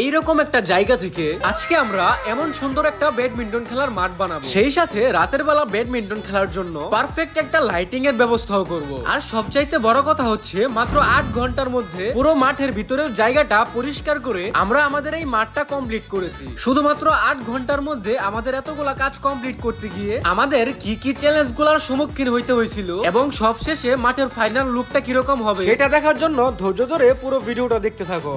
এইরকম একটা জায়গা থেকে আজকে আমরা এমন সুন্দর একটা ব্যাডমিন্টন খেলার মাঠ বানাবো, সেই সাথে রাতের বেলা ব্যাডমিন্টন খেলার জন্য পারফেক্ট একটা লাইটিং এর ব্যবস্থাও করব। আর সবচাইতে বড় কথা হচ্ছে মাত্র 8 ঘন্টার মধ্যে পুরো মাঠের ভিতরের জায়গাটা পরিষ্কার করে আমরা আমাদের এই মাঠটা কমপ্লিট করেছি। শুধুমাত্র 8 ঘন্টার মধ্যে আমাদের এতগুলা কাজ কমপ্লিট করতে গিয়ে আমাদের কি কি চ্যালেঞ্জ গুলার সম্মুখীন হইতে হয়েছিল এবং সবশেষে মাঠের ফাইনাল লুকটা কিরকম হবে সেটা দেখার জন্য ধৈর্য ধরে পুরো ভিডিওটা দেখতে থাকো।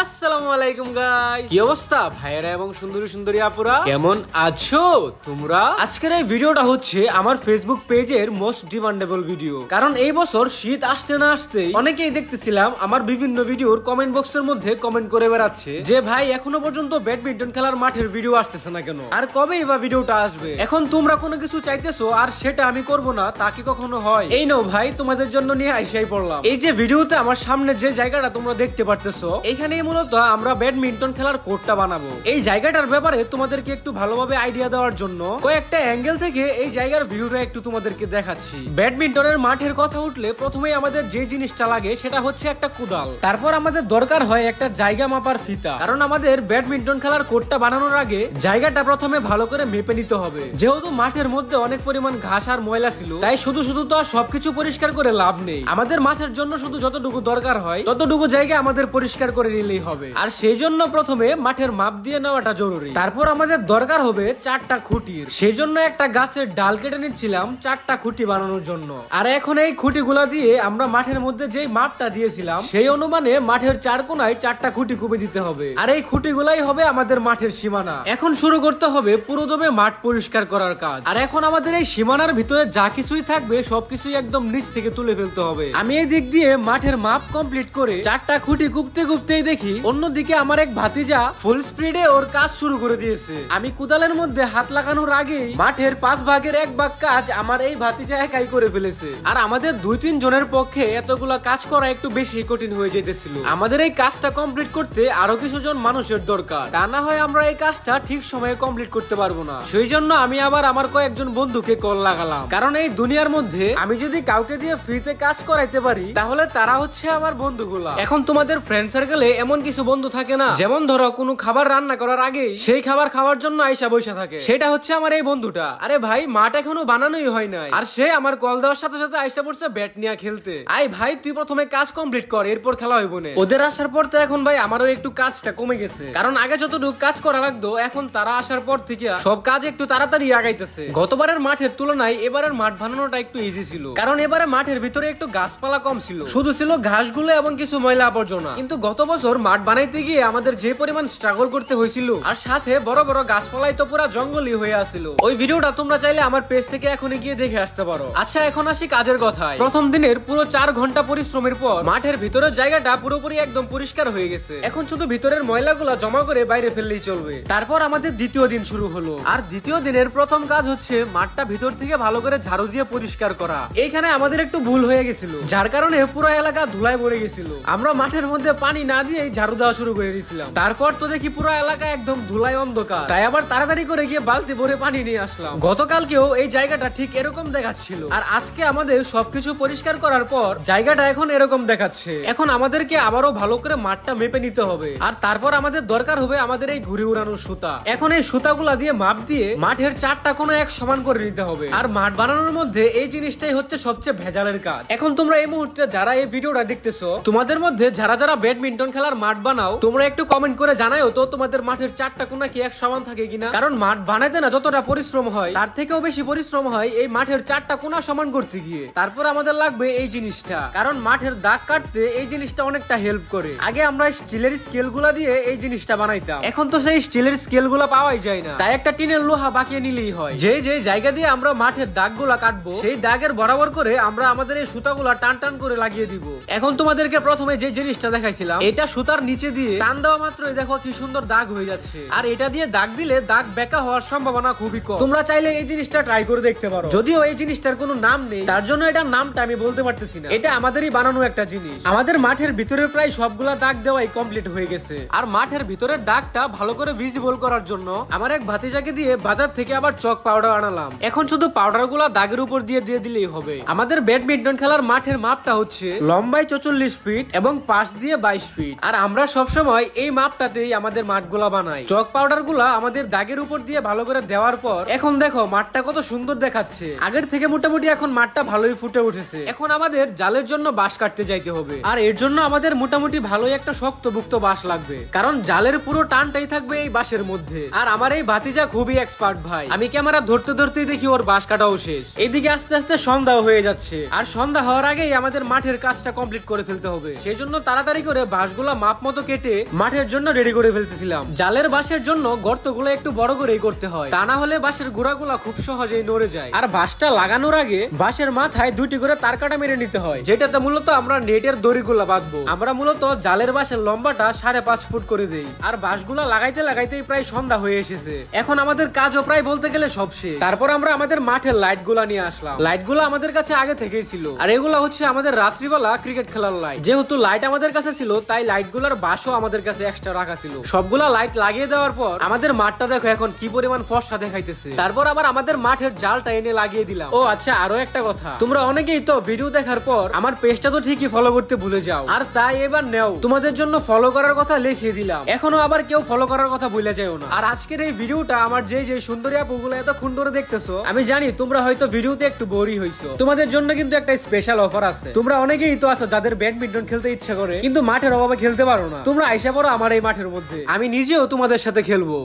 আসসালামু আলাইকুম গাইস, কি অবস্থা ভাইয়েরা এবং সুন্দরী সুন্দরী আপুরা, কেমন আছো তোমরা? আজকের এই ভিডিওটা হচ্ছে আমার ফেসবুক পেজের মোস্ট ডিমান্ডেবল ভিডিও, কারণ এই বছর শীত আসতে না আসতেই অনেকেই দেখতেছিলাম আমার বিভিন্ন ভিডিওর কমেন্ট বক্সের মধ্যে কমেন্ট করে বেড়াচ্ছে যে ভাই এখনো পর্যন্ত ব্যাডমিন্টন খেলার মাঠের ভিডিও আসতেছে না কেন, আর কবেই বা ভিডিওটা আসবে। এখন তোমরা কোনো কিছু চাইতেছো আর সেটা আমি করব না, তা কি কখনো হয়? এই নাও ভাই, তোমাদের জন্য নিয়ে আইসাই পড়লাম। এই যে ভিডিওতে আমার সামনে যে জায়গাটা তোমরা দেখতে পারতেছো, এইখানে মূলত আমরা ব্যাডমিন্টন খেলার কোর্টটা বানাবো। এই জায়গাটার ব্যাপারে তোমাদেরকে একটু ভালোভাবে আইডিয়া দেওয়ার জন্য কয়েকটা অ্যাঙ্গেল থেকে এই জায়গার ভিউটা একটু তোমাদেরকে দেখাচ্ছি। ব্যাডমিন্টনের মাঠের কথা উঠলে প্রথমেই আমাদের যে জিনিসটা লাগে সেটা হচ্ছে একটা কুদাল। তারপর আমাদের দরকার হয় একটা জায়গা মাপার ফিতা, কারণ আমাদের ব্যাডমিন্টন খেলার কোর্টটা বানানোর আগে জায়গাটা প্রথমে ভালো করে মেপে নিতে হবে। যেহেতু মাঠের মধ্যে অনেক পরিমাণ ঘাস আর ময়লা ছিল, তাই শুধু শুধু তো আর সবকিছু পরিষ্কার করে লাভ নেই। আমাদের মাঠের জন্য শুধু যতটুকু দরকার হয় ততটুকু জায়গা আমাদের পরিষ্কার করে নিলেই হবে। আর সেই জন্য প্রথমে মাঠের মাপ দিয়ে নেওয়াটা জরুরি। তারপর আমাদের দরকার হবে 4টা খুঁটির, সেই জন্য একটা গাছের ডাল কেটে নিচ্ছিলাম 4টা খুঁটি বানানোর জন্য। আর এখন এই খুঁটিগুলা দিয়ে আমরা মাঠের মধ্যে যেই মাপটা দিয়েছিলাম সেই অনুমানে মাঠের 4 কোণায় 4টা খুঁটি কুপে দিতে হবে। আর এই খুঁটিগুলাই হবে আমাদের মাঠের সীমানা। এখন শুরু করতে হবে পুরোদমে মাঠ পরিষ্কার করার কাজ। আর এখন আমাদের এই সীমানার ভিতরে যা কিছুই থাকবে সবকিছুই একদম নিচ থেকে তুলে ফেলতে হবে। আমি এই দিক দিয়ে মাঠের মাপ কমপ্লিট করে 4টা খুঁটি কুপতে কুপতেই দেখি অন্যদিকে আমার এক ভাতিজা ফুল স্পিডে ওর কাজ শুরু করে দিয়েছে। আমি কুদালের মধ্যে হাত লাগানোর আগেই মাঠের 5 ভাগের 1 ভাগ কাজ আমার এই ভাতিজা একাই করে ফেলেছে। আর আমাদের 2-3 জনের পক্ষে এতগুলা কাজ করা একটু বেশি কঠিন হয়ে যেতেছিল। আমাদের এই কাজটা কমপ্লিট করতে আরো কিছু জন মানুষের দরকার, তা না হয় আমরা এই কাজটা ঠিক সময়ে কমপ্লিট করতে পারবো না। সেই জন্য আমি আবার আমার কয়েকজন বন্ধুকে কল লাগালাম, কারণ এই দুনিয়ার মধ্যে আমি যদি কাউকে দিয়ে ফ্রিতে কাজ করাইতে পারি তাহলে তারা হচ্ছে আমার বন্ধুগুলা। এখন তোমাদের ফ্রেন্ড সার্কেলে এমন কিছু বন্ধু থাকে না, যেমন ধরো কোনো খাবার রান্না করার আগে সেই খাবার খাওয়ার জন্য আইসা বসে থাকে, সেটা হচ্ছে আমার এই বন্ধুটা। আরে ভাই, মাঠ এখনো বানানোই হয় নাই আর সে আমার কল দেওয়ার সাথে সাথে আইসা পড়ছে ব্যাট নিয়ে খেলতে। আই ভাই, তুই প্রথমে কাজ কমপ্লিট কর, এরপর খেলা হইব না। ওদের আসার পর তো এখন ভাই আমারও একটু কাজটা কমে গেছে, কারণ আগে যতটুকু কাজ করা লাগতো এখন তারা আসার পর থেকে সব কাজ একটু তাড়াতাড়ি আগাইতেছে। গতবারের মাঠের তুলনায় এবারের মাঠ বানানোটা একটু ইজি ছিল, কারণ এবারে মাঠের ভিতরে একটু গাছপালা কম ছিল, শুধু ছিল ঘাসগুলো এবং কিছু ময়লা আবর্জনা। কিন্তু গত বছর মাঠ বানাইতে গিয়ে আমাদের যে পরিমাণ স্ট্রাগল করতে হয়েছিল, আর সাথে বড় বড় গাছপালাই তো পুরো জঙ্গলই হয়ে আসছিল। ওই ভিডিওটা তোমরা চাইলে আমার পেজ থেকে এখনই গিয়ে দেখে আসতে পারো। আচ্ছা, এখন আসি কাজের কথায়। প্রথম দিনের পুরো 4 ঘন্টা পরিশ্রমের পর মাঠের ভিতরের জায়গাটা পুরোপুরি একদম পরিষ্কার হয়ে গেছে। এখন শুধু ভিতরের ময়লাগুলো জমা করে বাইরে ফেললেই চলবে। তারপর আমাদের দ্বিতীয় দিন শুরু হলো, আর দ্বিতীয় দিনের প্রথম কাজ হচ্ছে মাঠটা ভিতর থেকে ভালো করে ঝাড়ু দিয়ে পরিষ্কার করা। এইখানে আমাদের একটু ভুল হয়ে গেছিল, যার কারণে পুরো এলাকা ধুলায় ভরে গেছিল। আমরা মাঠের মধ্যে পানি না দিয়ে ঝাড়ু দেওয়া শুরু করে দিয়েছিলাম। তারপর তো দেখি পুরো এলাকা একদম ধুলায় অন্ধকার, তাই আবার তাড়াতাড়ি করে গিয়ে বালতি ভরে পানি নিয়ে আসলাম। গতকালকেও এই জায়গাটা ঠিক এরকম দেখাচ্ছিল, আর আজকে আমাদের সবকিছু পরিষ্কার করার পর জায়গাটা এখন এরকম দেখাচ্ছে। এখন আমাদেরকে আবারও ভালো করে মাঠটা মেপে নিতে হবে, আর তারপর আমাদের দরকার হবে আমাদের এই ঘুরে উড়ানোর সুতা। এখন এই সুতাগুলা দিয়ে মাপ দিয়ে মাঠের 4টা কোণা এক সমান করে নিতে হবে। আর মাঠ বানানোর মধ্যে এই জিনিসটাই হচ্ছে সবচেয়ে ভেজালের কাজ। এখন তোমরা এই মুহূর্তে যারা এই ভিডিওটা দেখতেছো, তোমাদের মধ্যে যারা যারা ব্যাডমিন্টন খেলার মাঠ বানাও, তোমরা একটু কমেন্ট করে জানাও তো তোমাদের মাঠের 4টা কোণা কি এক সমান থাকে কিনা। কারণ মাঠ বানাইতে না যতটা পরিশ্রম হয় তার থেকেও বেশি পরিশ্রম হয় এই মাঠের 4টা কোণা সমান করতে গিয়ে। তারপর আমাদের লাগবে এই জিনিসটা, কারণ মাঠের দাগ কাটতে এই জিনিসটা অনেকটা হেল্প করে। আগে আমরা স্টিলের স্কেল গুলা দিয়ে এই জিনিসটা বানাইতাম, এখন তো সেই স্টিলের স্কেল গুলা পাওয়াই যায় না, তাই একটা টিনের লোহা বাকিয়ে নিলেই হয়। যে যে জায়গা দিয়ে আমরা মাঠের দাগ গুলা কাটবো সেই দাগের বরাবর করে আমরা আমাদের এই সুতাগুলা টান টান করে লাগিয়ে দিব। এখন তোমাদেরকে প্রথমে যে জিনিসটা দেখাইছিলাম, এটা সুতার নিচে দিয়ে টান দেওয়া মাত্রই দেখো কি সুন্দর দাগ হয়ে যাচ্ছে। আর এটা দিয়ে দাগ দিলে দাগ বেঁকা হওয়ার সম্ভাবনা খুবই কম। তোমরা চাইলে এই জিনিসটা ট্রাই করে দেখতে পারো, যদিও এই জিনিসটার কোনো নাম নেই, তার জন্য এটার নামটা আমি বলতে পারতেছি না। এটা আমাদেরই বানানো একটা জিনিস। আমাদের মাঠের ভিতরে প্রায় সবগুলা দাগ দেওয়াই কমপ্লিট হয়ে গেছে। আর মাঠের ভিতরের দাগটা ভালো করে ভিজিবল করার জন্য আমার এক ভাতিজাকে দিয়ে বাজার থেকে আবার চক পাউডার আনালাম। এখন শুধু পাউডার গুলা দাগের উপর দিয়ে দিলেই হবে। আমাদের ব্যাডমিন্টন খেলার মাঠের মাপটা হচ্ছে লম্বায় 44 ফিট এবং পাশ দিয়ে 22 ফিট। আর আমরা সবসময় সময় এই মাপটাতেই আমাদের মাঠগুলা বানাই। চক পাউডার গুলা আমাদের দাগের উপর দিয়ে ভালো করে দেওয়ার পর এখন দেখো মাঠটা কত সুন্দর দেখাচ্ছে। আগের থেকে মোটামুটি এখন মাঠটা ভালোই ফুটে উঠেছে। এখন আমাদের জালের জন্য বাঁশ কাটতে যাইতে হবে, আর এর জন্য আমাদের মোটামুটি ভালোই একটা শক্তভুক্ত বাঁশ লাগবে, কারণ জালের পুরো টানটাই থাকবে এই বাঁশের মধ্যে। আর আমার এই ভাতিজা খুবই এক্সপার্ট ভাই, আমি ক্যামেরা ধরতে ধরতেই দেখি ওর বাঁশ কাটাও শেষ। এইদিকে আস্তে আস্তে সন্ধ্যা হয়ে যাচ্ছে, আর সন্ধ্যা হওয়ার আগেই আমাদের মাঠের কাজটা কমপ্লিট করে ফেলতে হবে। সেই জন্য তাড়াতাড়ি করে বাঁশগুলা মাপ মতো কেটে মাঠের জন্য রেডি করে ফেলতেছিলাম। জালের বাঁশের জন্য গর্তগুলো একটু বড় করেই করতে হয়, তা না হলে বাঁশের গুঁড়াগুলা খুব সহজেই নড়ে যায়। আর বাঁশটা লাগানোর আগে বাঁশের মাথায় 2টি করে তার কাটা মেরে নিতে হয়, যেটাতে মূলত আমরা নেটের দড়িগুলা বাঁধবো। আমরা মূলত জালের বাঁশের লম্বাটা 5.5 ফুট করে দেই। আর বাঁশগুলা লাগাইতে লাগাইতেই প্রায় সন্ধ্যা হয়ে এসেছে। এখন আমাদের কাজও প্রায় বলতে গেলে সব শেষ। তারপর আমরা আমাদের মাঠের লাইট গুলা নিয়ে আসলাম। লাইট গুলা আমাদের কাছে আগে থেকেই ছিল, আর এগুলা হচ্ছে আমাদের রাত্রিবেলা ক্রিকেট খেলার লাইট। যেহেতু লাইট আমাদের কাছে ছিল তাই লাইট গুলার বাঁশও আমাদের কাছে এক্সট্রা রাখা ছিল। সবগুলা লাইট লাগিয়ে দেওয়ার পর আমাদের মাঠটা দেখো এখন কি পরিমাণ ফর্সা দেখাইতেছে। তারপর আবার আমাদের মাঠের জালটা এনে লাগিয়ে দিলাম। ও আচ্ছা, আরো একটা কথা, তোমরা অনেকেই তো ভিডিও দেখার পর আমার পেজটা তো ঠিকই ফলো করতে ভুলে যাও, আর তাই এবার নেও তোমাদের জন্য ফলো করার কথা লিখিয়ে দিলাম। এখনো আবার কেউ ফলো করার কথা ভুলে যাও না। আর আজকের এই ভিডিওটা আমার যে সুন্দরী আপুগুলো এতক্ষণ ধরে দেখতেছো, আমি জানি তোমরা হয়তো ভিডিওতে একটু বোরই হইছো। তোমাদের জন্য কিন্তু একটা স্পেশাল অফার আছে। তোমরা অনেকেই তো আছো যাদের ব্যাডমিন্টন খেলতে ইচ্ছা করে কিন্তু মাঠের অভাবে খেলতে পারো না। তোমরা আইসা পড়ো আমার এই মাঠের মধ্যে, আমি নিজেও তোমাদের সাথে খেলবো।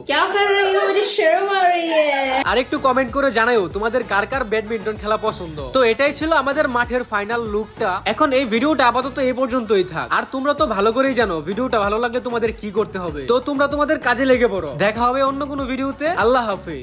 আর একটু কমেন্ট করে জানাও তোমাদের কার কার ব্যাডমিন্টন খেলা পছন্দ। তো এটাই ছিল আমাদের মাঠের ফাইনাল লুকটা। এখন এই ভিডিওটা আপাতত এই পর্যন্তই থাক। আর তোমরা তো ভালো করেই জানো ভিডিওটা ভালো লাগলে তোমাদের কি করতে হবে। তো তোমরা তোমাদের কাজে লেগে পড়ো। দেখা হবে অন্য কোনো ভিডিওতে। আল্লাহ হাফেজ।